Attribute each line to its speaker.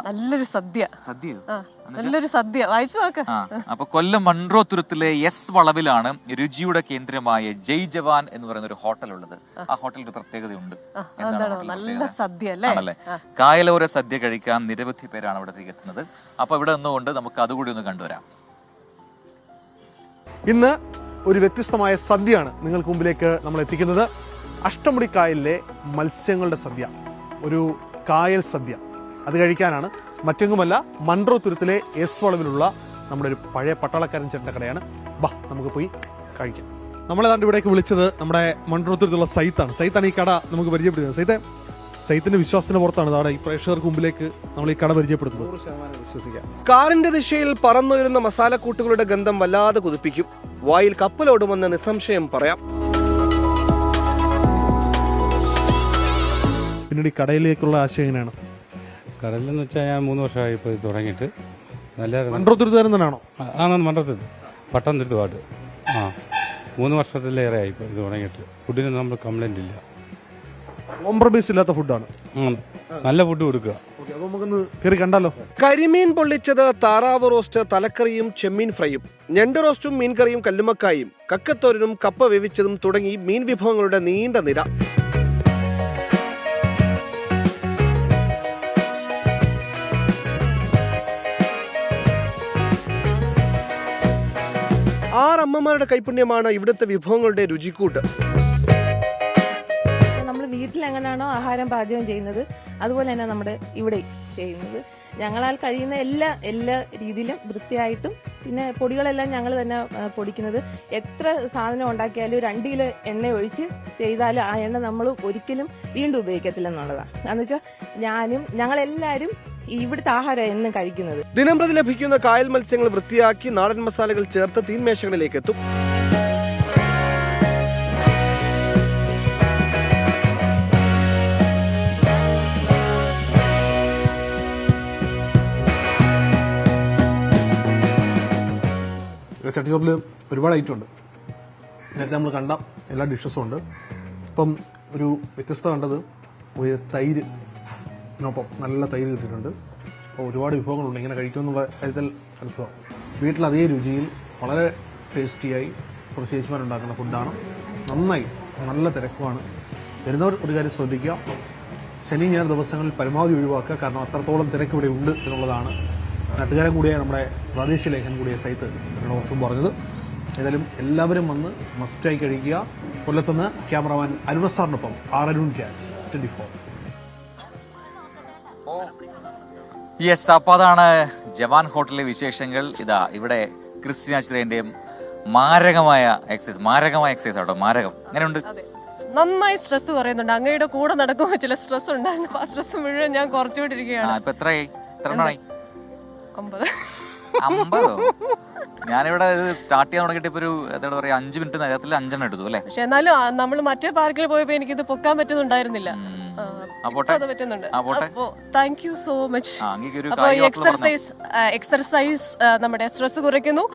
Speaker 1: നല്ലൊരു സദ്യ.
Speaker 2: സദ്യയോ?
Speaker 1: നല്ലൊരു സദ്യ വായിച്ചു നോക്ക്.
Speaker 2: അപ്പൊ കൊല്ലം മൺട്രോത്തുരുത്തിലെ എസ് വളവിലാണ് രുചിയുടെ കേന്ദ്രമായ ജയ് ജവാൻ എന്ന് പറയുന്ന ഒരു ഹോട്ടൽ ഉള്ളത്. ആ ഹോട്ടലിൽ ഒരു പ്രത്യേകതയുണ്ട്.
Speaker 1: നല്ല സദ്യ
Speaker 2: ആണല്ലേ? കായലോര സദ്യ കഴിക്കാൻ നിരവധി പേരാണ് ഇവിടത്തേക്ക് എത്തുന്നത്. അപ്പൊ ഇവിടെ നിന്നുകൊണ്ട് നമുക്ക് അതുകൂടി ഒന്ന് കണ്ടുവരാം.
Speaker 3: ഇന്ന് ഒരു വ്യത്യസ്തമായ സദ്യയാണ് നിങ്ങൾക്ക് മുമ്പിലേക്ക് നമ്മൾ എത്തിക്കുന്നത്. അഷ്ടമുടി കായലിലെ മത്സ്യങ്ങളുടെ സദ്യ, ഒരു കായൽ സദ്യ. അത് കഴിക്കാനാണ് മറ്റെങ്ങുമല്ല, മൺട്രോത്തുരുത്തിലെ എസ് വളവിലുള്ള നമ്മുടെ ഒരു പഴയ പട്ടാളക്കാരൻ ചേട്ടൻ്റെ കടയാണ്. ബാ, നമുക്ക് പോയി കഴിക്കാം. നമ്മളേതാണ്ട് ഇവിടേക്ക് വിളിച്ചത് നമ്മുടെ മൺട്രോത്തുരുത്തുള്ള സൈത്താണ്. സൈത്താണ് ഈ കട നമുക്ക് പരിചയപ്പെടുത്തുന്നത്. സൈത്തിന്റെ വിശ്വാസത്തിന് പുറത്താണ് അവിടെ ഈ പ്രേക്ഷകർക്ക് മുമ്പിലേക്ക് നമ്മൾ ഈ കട പരിചയപ്പെടുത്തുന്നത്. വിശ്വസിക്കാം.
Speaker 4: കാറിന്റെ ദിശയിൽ പറന്നുയരുന്ന മസാലക്കൂട്ടുകളുടെ ഗന്ധം വല്ലാതെ കുതിപ്പിക്കും. വായിൽ കപ്പലോടുമെന്ന് നിസ്സംശയം പറയാം.
Speaker 3: പിന്നീട് ഈ കടയിലേക്കുള്ള ആശയം എങ്ങനെയാണ്?
Speaker 5: കടലിലെന്ന് വെച്ചാൽ ഞാൻ 3 വർഷമായി ഇപ്പോൾ ഇത് തുടങ്ങിയിട്ട്. നല്ല
Speaker 3: മൺട്രോത്തുരുത്തുകാരൻ തന്നെയാണോ?
Speaker 5: മണ്ടത്തുരുത്ത് പട്ടംതുരുത്ത് പാട്ട്. 3 വർഷത്തിലേറെ ആയി ഇപ്പോൾ ഇത് തുടങ്ങിയിട്ട്. ഫുഡിന് നമ്മൾ കംപ്ലൈന്റ് ഇല്ല.
Speaker 3: കോംപ്രമൈസ് ഇല്ലാത്ത ഫുഡാണ്.
Speaker 5: നല്ല ഫുഡ് കൊടുക്കുക.
Speaker 3: നമുക്കൊന്ന് കയറി കണ്ടാലോ?
Speaker 4: കരിമീൻ പൊള്ളിച്ചത്, താറാവ് റോസ്റ്റ്, തലക്കറിയും ചെമ്മീൻ ഫ്രൈയും, ഞണ്ട് റോസ്റ്റും, മീൻകറിയും, കല്ലുമക്കായും, കക്കത്തോരനും, കപ്പ വേവിച്ചതും തുടങ്ങി മീൻ വിഭവങ്ങളുടെ നീണ്ട നിര. ആറമ്മമാരുടെ കൈപുണ്യമാണ് ഇവിടുത്തെ വിഭവങ്ങളുടെ രുചിക്കൂട്ട്.
Speaker 6: നമ്മൾ വീട്ടിൽ എങ്ങനെയാണോ ആഹാരം പാചകം ചെയ്യുന്നത് അതുപോലെ തന്നെ നമ്മുടെ ഇവിടെ ചെയ്യുന്നത്. ഞങ്ങളാൽ കഴിയുന്ന എല്ലാ രീതിയിലും വൃത്തിയായിട്ടും, പിന്നെ പൊടികളെല്ലാം ഞങ്ങൾ തന്നെ പൊടിക്കുന്നത്. എത്ര സാധനം ഉണ്ടാക്കിയാലും 2 കിലോ എണ്ണ ഒഴിച്ച് ചെയ്താലും ആ എണ്ണ നമ്മൾ ഒരിക്കലും വീണ്ടും ഉപയോഗിക്കത്തില്ലെന്നുള്ളതാണ്. എന്ന് വെച്ചാൽ ഞങ്ങളെല്ലാവരും ഇവിടുത്തെ ആഹാരം എന്നും കഴിക്കുന്നത്.
Speaker 4: ദിനംപ്രതി ലഭിക്കുന്ന കായൽ മത്സ്യങ്ങൾ വൃത്തിയാക്കി നാടൻ മസാലകൾ ചേർത്ത് തീൻമേശകളിലേക്ക് എത്തും.
Speaker 3: ചട്ടിച്ചോറിൽ ഒരുപാട് ഐറ്റം ഉണ്ട്. നേരത്തെ നമ്മൾ കണ്ട എല്ലാ ഡിഷസും ഉണ്ട്. ഇപ്പം ഒരു വ്യത്യസ്തത കണ്ടത് ഒരു തൈരിനൊപ്പം നല്ല തൈര് കിട്ടിയിട്ടുണ്ട്. അപ്പോൾ ഒരുപാട് വിഭവങ്ങളുണ്ട്. ഇങ്ങനെ കഴിക്കുമെന്നുള്ള കാര്യത്തിൽ അത്ഭുതം. വീട്ടിൽ അതേ രുചിയിൽ വളരെ ടേസ്റ്റിയായി കുറച്ച് ചേച്ചിമാരുണ്ടാക്കുന്ന ഫുഡാണ്. നന്നായി നല്ല തിരക്കുമാണ്. വരുന്നവർ ഒരു കാര്യം ശ്രദ്ധിക്കുക, ശനി ഞായർ ദിവസങ്ങളിൽ പരമാവധി ഒഴിവാക്കുക. കാരണം അത്രത്തോളം തിരക്ക് ഇവിടെ ഉണ്ട് എന്നുള്ളതാണ് നാട്ടുകാരൻ കൂടിയ നമ്മുടെ പ്രാദേശിക ലേഖൻ കൂടിയ സൈത്ത് എന്നോട് കുറച്ചും പറഞ്ഞത്. ഏതായാലും എല്ലാവരും വന്ന് മസ്റ്റായി കഴിക്കുക. കൊല്ലത്തുനിന്ന് ക്യാമറമാൻ അരുൺ സാറിനൊപ്പം അരുൺ രാജ്, 24.
Speaker 2: യെസ്, അപ്പൊ അതാണ് ജവാൻ ഹോട്ടലിലെ വിശേഷങ്ങൾ. ഇതാ ഇവിടെ ക്രിസ്ത്യന ചിത്രന്റെയും മാരകമായ എക്സസൈസ് ആട്ടോ. മാരകം എങ്ങനെയുണ്ട്?
Speaker 1: നന്നായി സ്ട്രെസ് കുറയുന്നുണ്ട്. അങ്ങയുടെ കൂടെ നടക്കുമ്പോൾ ചില സ്ട്രെസ് ഉണ്ടായിരുന്നു. ആ സ്ട്രെസ് മുഴുവൻ ഞാൻ കുറച്ചുകൊണ്ടിരിക്കുകയാണ്.
Speaker 2: ഇപ്പൊ എത്രയായി? എത്ര എണ്ണമായി?
Speaker 1: 50.
Speaker 2: ഞാനിവിടെ സ്റ്റാർട്ട് ചെയ്യാൻ തുടങ്ങിയിട്ട് ഇപ്പൊ ഒരു എന്താ പറയാ 5 മിനിറ്റ് നേരത്തിൽ 5 എണ്ണം എടുത്തു അല്ലേ?
Speaker 1: പക്ഷെ എന്നാലും നമ്മൾ മറ്റേ പാർക്കിൽ പോയപ്പോ എനിക്കിത് പൊക്കാൻ പറ്റുന്നുണ്ടായിരുന്നില്ല. Thank you so much. Exercise നമ്മുടെ സ്ട്രെസ് കുറയ്ക്കുന്നു.